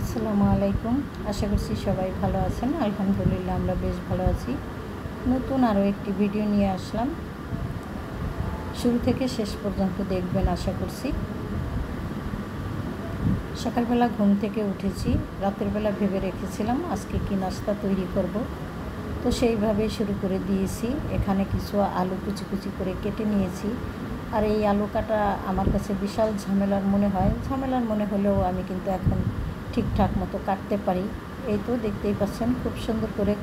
আসসালামু আলাইকুম। আশা করছি সবাই ভালো আছেন। আলহামদুলিল্লাহ আমরা বেশ ভালো আছি। নতুন আরও একটি ভিডিও নিয়ে আসলাম, শুরু থেকে শেষ পর্যন্ত দেখবেন আশা করছি। সকালবেলা ঘুম থেকে উঠেছি, রাতের বেলা ভেবে রেখেছিলাম আজকে কি নাস্তা তৈরি করব, তো সেইভাবেই শুরু করে দিয়েছি। এখানে কিছু আলু কুচি কুচি করে কেটে নিয়েছি। আর এই আলু কাটা আমার কাছে বিশাল ঝামেলার মনে হয়, ঝামেলার মনে হলেও আমি কিন্তু এখন ঠিকঠাক মতো কাটতে পারি। এই তো দেখতেই পাচ্ছেন খুব সুন্দর করে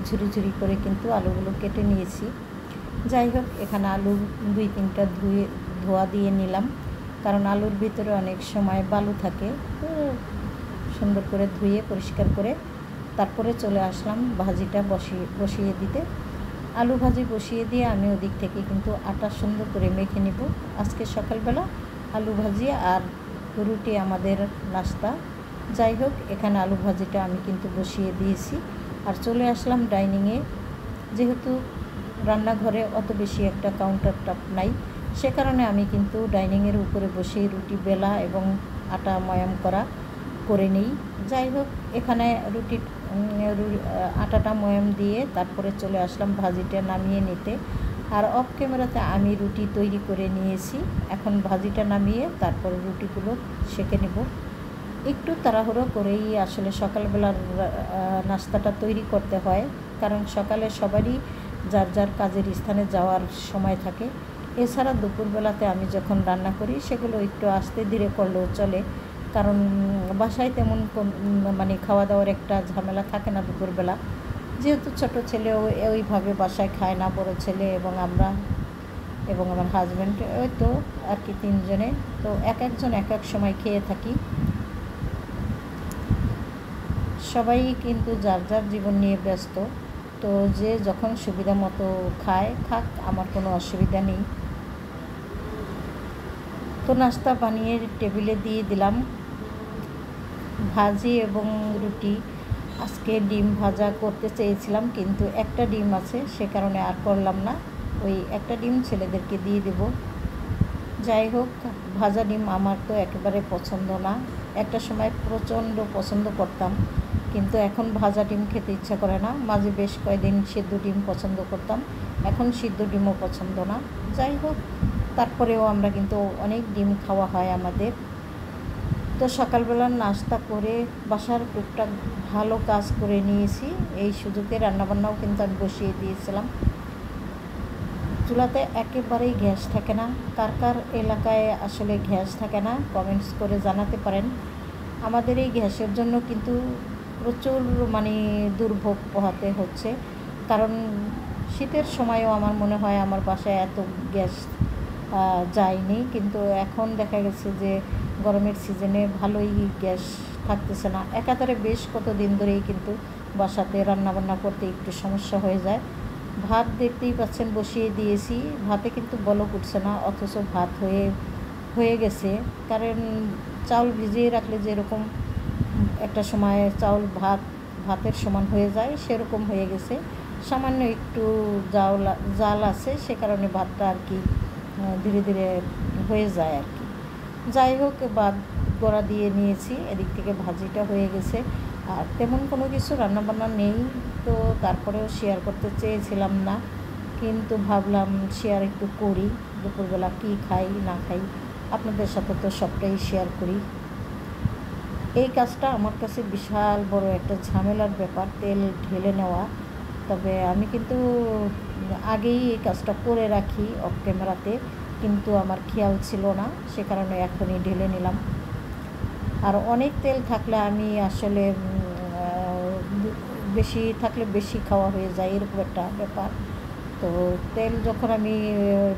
ঝুরি ঝুরি করে কিন্তু আলুগুলো কেটে নিয়েছি। যাই হোক, এখানে আলু 2-3টা ধোয়া দিয়ে নিলাম, কারণ আলুর ভিতরে অনেক সময় বালু থাকে। তো সুন্দর করে ধুয়ে পরিষ্কার করে তারপরে চলে আসলাম ভাজিটা বসিয়ে দিতে। আলু ভাজি বসিয়ে দিয়ে আমি ওদিক থেকে কিন্তু আটা সুন্দর করে মেখে নিব। আজকে সকালবেলা আলু ভাজি আর রুটি আমাদের নাস্তা। যাই হোক, এখানে আলু ভাজিটা আমি কিন্তু বসিয়ে দিয়েছি আর চলে আসলাম ডাইনিংয়ে। যেহেতু রান্নাঘরে অত বেশি একটা কাউন্টার টপ নাই, সে কারণে আমি কিন্তু ডাইনিংয়ের উপরে বসেই রুটি বেলা এবং আটা ময়াম করে নিই। যাই হোক, এখানে আটাটা ময়াম দিয়ে তারপরে চলে আসলাম ভাজিটা নামিয়ে নিতে। আর অফ ক্যামেরাতে আমি রুটি তৈরি করে নিয়েছি। এখন ভাজিটা নামিয়ে তারপরে রুটিগুলো সেঁকে নেব। একটু তাড়াহুড়ো করেই আসলে সকালবেলার নাস্তাটা তৈরি করতে হয়, কারণ সকালে সবারই যার যার কাজের স্থানে যাওয়ার সময় থাকে। এছাড়া দুপুরবেলাতে আমি যখন রান্না করি সেগুলো একটু আস্তে ধীরে করলেও চলে, কারণ বাসায় তেমন মানে খাওয়া দাওয়ার একটা ঝামেলা থাকে না দুপুরবেলা। যেহেতু ছোট ছেলেও ওইভাবে বাসায় খায় না, বড় ছেলে এবং আমরা এবং আমার হাজব্যান্ড, ওই তো আর কি 3জনে। তো এক একজন এক এক সময় খেয়ে থাকি। সবাই কিন্তু যার যার জীবন নিয়ে ব্যস্ত, তো যে যখন সুবিধা মতো খায় খাক, আমার কোনো অসুবিধা নেই। তো নাস্তা বানিয়ে টেবিলে দিয়ে দিলাম ভাজি এবং রুটি। আজকে ডিম ভাজা করতে চেয়েছিলাম, কিন্তু একটা ডিম আছে, সে কারণে আর করলাম না। ওই একটা ডিম ছেলেদেরকে দিয়ে দেব। যাই হোক, ভাজা ডিম আমার তো একেবারে পছন্দ না। একটা সময় প্রচণ্ড পছন্দ করতাম, কিন্তু এখন ভাজা ডিম খেতে ইচ্ছা করে না। মাঝে বেশ কয়েকদিন সিদ্ধ ডিম পছন্দ করতাম, এখন সিদ্ধ ডিমও পছন্দ না। যাই হোক, তারপরেও আমরা কিন্তু অনেক ডিম খাওয়া হয় আমাদের। তো সকালবেলার নাস্তা করে বাসার টুকটাক ভালো কাজ করে নিয়েছি। এই সুযোগে রান্নাবান্নাও কিন্তু আমি বসিয়ে দিয়েছিলাম। চুলাতে একেবারেই গ্যাস থাকে না। কার কার এলাকায় আসলে গ্যাস থাকে না কমেন্টস করে জানাতে পারেন। আমাদের এই গ্যাসের জন্য কিন্তু প্রচুর মানে দুর্ভোগ পোহাতে হচ্ছে, কারণ শীতের সময়ও আমার মনে হয় আমার বাসায় এত গ্যাস যায়নি, কিন্তু এখন দেখা গেছে যে গরমের সিজনে ভালোই গ্যাস থাকতেছে না। একাধারে বেশ কতদিন ধরেই কিন্তু বাসাতে রান্নাবান্না করতে একটু সমস্যা হয়ে যায়। ভাত দেখতেই পাচ্ছেন বসিয়ে দিয়েছি, ভাতে কিন্তু বলক উঠছে না, অথচ ভাত হয়ে গেছে। কারণ চাউল ভিজিয়ে রাখলে যেরকম একটা সময় ভাতের সমান হয়ে যায়, সেরকম হয়ে গেছে। সামান্য একটু জাল আছে, সে কারণে ভাতটা আর কি ধীরে ধীরে হয়ে যায় আর কি। যাই হোক, ভাত গড়া দিয়ে নিয়েছি, এদিক থেকে ভাজিটা হয়ে গেছে। আর তেমন কোনো কিছু রান্নাবান্না নেই, তো তারপরেও শেয়ার করতে চেয়েছিলাম না, কিন্তু ভাবলাম শেয়ার একটু করি। দুপুরবেলা কী খাই না খাই আপনাদের সাথে তো সবটাই শেয়ার করি। এই কাজটা আমার কাছে বিশাল বড় একটা ঝামেলার ব্যাপার, তেল ঢেলে নেওয়া। তবে আমি কিন্তু আগেই এই কাজটা করে রাখি অফ ক্যামেরাতে, কিন্তু আমার খেয়াল ছিল না, সে কারণে এখনই ঢেলে নিলাম। আর অনেক তেল থাকলে আমি আসলে বেশি থাকলে বেশি খাওয়া হয়ে যায়, এরকম একটা ব্যাপার। তো তেল যখন আমি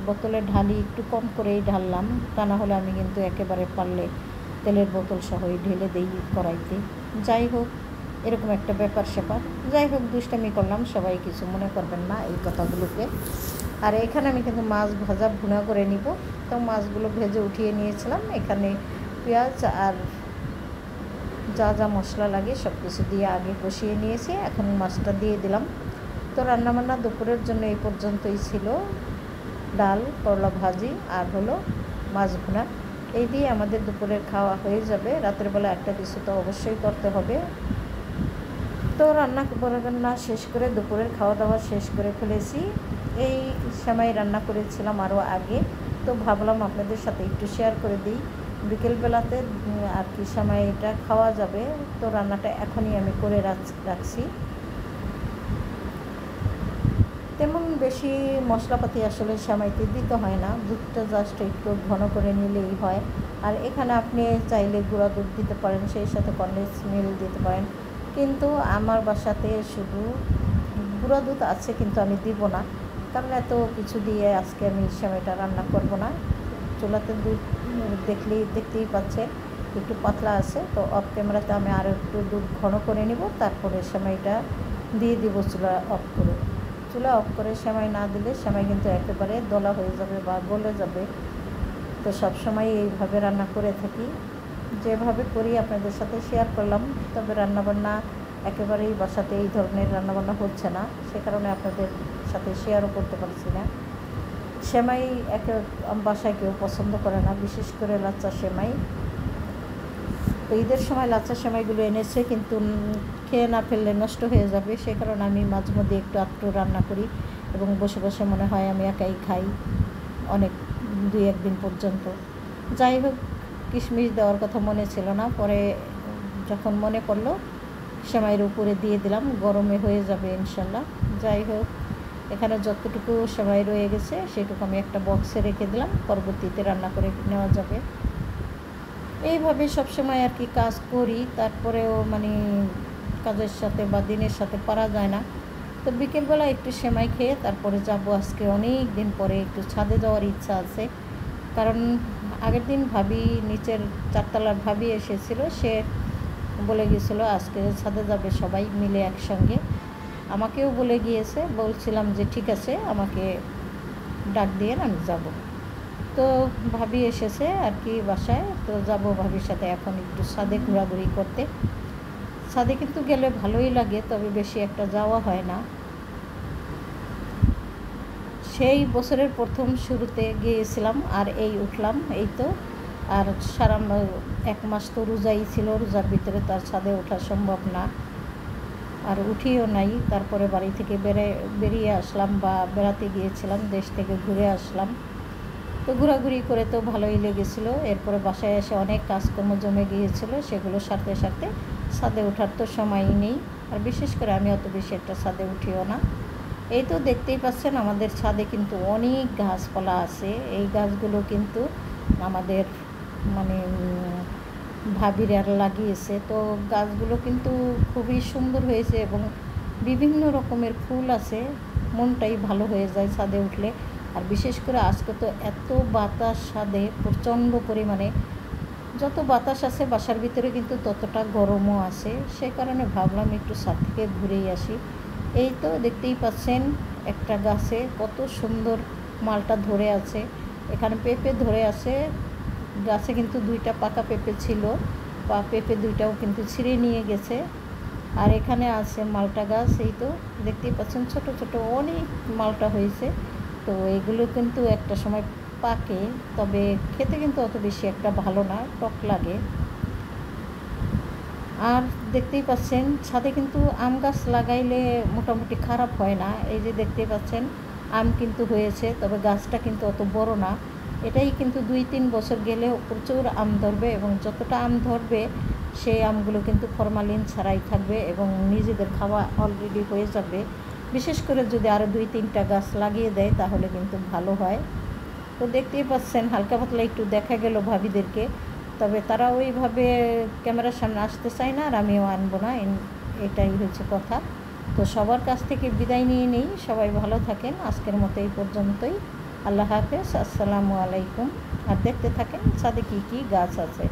বোতলে ঢালি একটু কম করেই ঢাললাম, তা না হলে আমি কিন্তু একেবারে পারলে তেলের বোতল সহই ঢেলে দেই কড়াইতে। যাই হোক, এরকম একটা ব্যাপার স্যাপার। যাই হোক, দুষ্টামি করলাম, সবাই কিছু মনে করবেন না এই কথাগুলোকে। আর এখানে আমি কিন্তু মাছ ভাজা ভুনা করে নিব। তো মাছগুলো ভেজে উঠিয়ে নিয়েছিলাম, এখানে পেঁয়াজ আর যা যা মশলা লাগে সব কিছু দিয়ে আগে কষিয়ে নিয়েছি, এখন মাছটা দিয়ে দিলাম। তো রান্নাবান্না দুপুরের জন্য এই পর্যন্তই ছিল। ডাল, করলা ভাজি আর হলো মাছ ভুনা। এই দিয়ে আমাদের দুপুরের খাওয়া হয়ে যাবে। রাতের বেলা একটা কিছু তো অবশ্যই করতে হবে। তো রান্না শেষ করে দুপুরের খাওয়া দাওয়া শেষ করে ফেলেছি। এই সেমাই রান্না করেছিলাম আরও আগে, তো ভাবলাম আপনাদের সাথে একটু শেয়ার করে দিই। বিকেলবেলাতে আর কি সেমাইটা খাওয়া যাবে, তো রান্নাটা এখনই আমি করে রাখছি। তেমন বেশি মশলাপাতি আসলে সেমাইতে দিতে হয় না, দুধটা জাস্ট একটু ঘন করে নিলেই হয়। আর এখানে আপনি চাইলে গুঁড়া দুধ দিতে পারেন, সেই সাথে কনডেন্স মিল্ক দিতে পারেন, কিন্তু আমার বাসাতে শুধু গুঁড়া দুধ আছে, কিন্তু আমি দিব না, কারণ এত কিছু দিয়ে আজকে আমি সেমাইটা রান্না করব না। চুলাতে দুধ দেখতেই পাচ্ছেন একটু পাতলা আছে, তো অফ ক্যামেরাতে আমি আরও একটু দুধ ঘন করে নিব, তারপরে সেমাইটা দিয়ে দিব চুলা অফ করে। চুলা অফ করে সেমাই না দিলে সেমাই কিন্তু একেবারে দলা হয়ে যাবে বা গলে যাবে। তো সব সময় এইভাবে রান্না করে থাকি, যেভাবে করি আপনাদের সাথে শেয়ার করলাম। তবে রান্নাবান্না একেবারেই বাসাতে এই ধরনের রান্নাবান্না হচ্ছে না, সে কারণে আপনাদের সাথে শেয়ারও করতে পারছি না। সেমাই বাসায় কেউ পছন্দ করে না, বিশেষ করে লাচ্চা সেমাই। তো ঈদের সময় লাচ্চা সেমাইগুলো এনেছে, কিন্তু খেয়ে না ফেললে নষ্ট হয়ে যাবে, সে কারণে আমি মাঝে মধ্যে একটু আধটু রান্না করি এবং বসে বসে মনে হয় আমি একাই খাই অনেক 2-1 দিন পর্যন্ত। যাই হোক, কিশমিশ দেওয়ার কথা মনে ছিল না, পরে যখন মনে পড়লো সেমাইয়ের উপরে দিয়ে দিলাম, গরমে হয়ে যাবে ইনশাল্লাহ। যাই হোক, এখানে যতটুকু সেমাই রয়ে গেছে সেটুকু আমি একটা বক্সে রেখে দিলাম, পরবর্তীতে রান্না করে নেওয়া যাবে। এইভাবে সবসময় আর কি কাজ করি, তারপরেও মানে কাজের সাথে বা দিনের সাথে পারা যায় না। তো বিকেলবেলা একটু সেমাই খেয়ে তারপরে যাব। আজকে অনেক দিন পরে একটু ছাদে যাওয়ার ইচ্ছা আছে, কারণ আগের দিন ভাবি, নিচের 4তলার ভাবি এসেছিল, সে বলে গিয়েছিলো আজকে ছাদে যাবে সবাই মিলে একসঙ্গে। আমাকেও বলে গিয়েছে, বলছিলাম যে ঠিক আছে আমাকে ডাক দিয়ে আমি যাব। তো ভাবি এসেছে আর কি বাসায়, তো যাব ভাবির সাথে এখন একটু ছাদে ঘোরাঘুরি করতে। ছাদে কিন্তু গেলে ভালোই লাগে, তবে বেশি একটা যাওয়া হয় না। সেই বছরের প্রথম শুরুতে গিয়েছিলাম, আর এই উঠলাম, এই তো। আর সারা 1 মাস তো রোজাই ছিল, রোজার ভিতরে তার ছাদে ওঠা সম্ভব না, আর উঠিও নাই। তারপরে বাড়ি থেকে বেরিয়ে আসলাম, বা বেড়াতে গিয়েছিলাম, দেশ থেকে ঘুরে আসলাম। তো ঘোরাঘুরি করে তো ভালোই লেগেছিলো। এরপরে বাসায় এসে অনেক কাজকর্ম জমে গিয়েছিলো, সেগুলো সারতে সারতে ছাদে ওঠার তো সময়ই নেই। আর বিশেষ করে আমি অত বেশি একটা ছাদে উঠিও না। এই তো দেখতেই পাচ্ছেন আমাদের ছাদে কিন্তু অনেক গাছপালা আছে। এই গাছগুলো কিন্তু আমাদের মানে ভাবিরা লাগিয়েছে। তো গাছগুলো কিন্তু খুবই সুন্দর হয়েছে এবং বিভিন্ন রকমের ফুল আছে, মনটাই ভালো হয়ে যায় ছাদে উঠলে। আর বিশেষ করে আজকে তো এত বাতাস ছাদে, প্রচণ্ড পরিমাণে। যত বাতাস আছে বাসার ভিতরে কিন্তু ততটা গরমও আছে, সে কারণে ভাবলাম একটু ছাদ থেকে ঘুরেই আসি। এই তো দেখতেই পাচ্ছেন একটা গাছে কত সুন্দর মালটা ধরে আছে, এখানে পেঁপে ধরে আছে। গাছে কিন্তু 2টা পাকা পেঁপে ছিল, পেঁপে 2টাও কিন্তু ছিঁড়ে নিয়ে গেছে। আর এখানে আছে মালটা গাছ, এই তো দেখতেই পাচ্ছেন ছোট ছোট অনেক মালটা হয়েছে। তো এগুলো কিন্তু একটা সময় পাকে, তবে খেতে কিন্তু অত বেশি একটা ভালো না, টক লাগে। আর দেখতেই পাচ্ছেন ছাদে কিন্তু আম গাছ লাগাইলে মোটামুটি খারাপ হয় না। এই যে দেখতেই পাচ্ছেন আম কিন্তু হয়েছে, তবে গাছটা কিন্তু অত বড় না। এটাই কিন্তু 2-3 বছর গেলেও প্রচুর আম ধরবে, এবং যতটা আম ধরবে সেই আমগুলো কিন্তু ফরমালিন ছাড়াই থাকবে এবং নিজেদের খাওয়া অলরেডি হয়ে যাবে। বিশেষ করে যদি আরও 2-3টা গাছ লাগিয়ে দেয় তাহলে কিন্তু ভালো হয়। তো দেখতেই পাচ্ছেন হালকা পাতলা একটু দেখা গেল ভাবিদেরকে, তবে তারা ওইভাবে ক্যামেরার সামনে আসতে চায় না, আর আমিও আনবো না, এটাই হচ্ছে কথা। তো সবার কাছ থেকে বিদায় নিয়ে নিই, সবাই ভালো থাকেন। আজকের মতো এই পর্যন্তই। আল্লাহ হাফেজ, আসসালামু আলাইকুম। আর দেখতে থাকেন ছাদে কী কী গাছ আছে।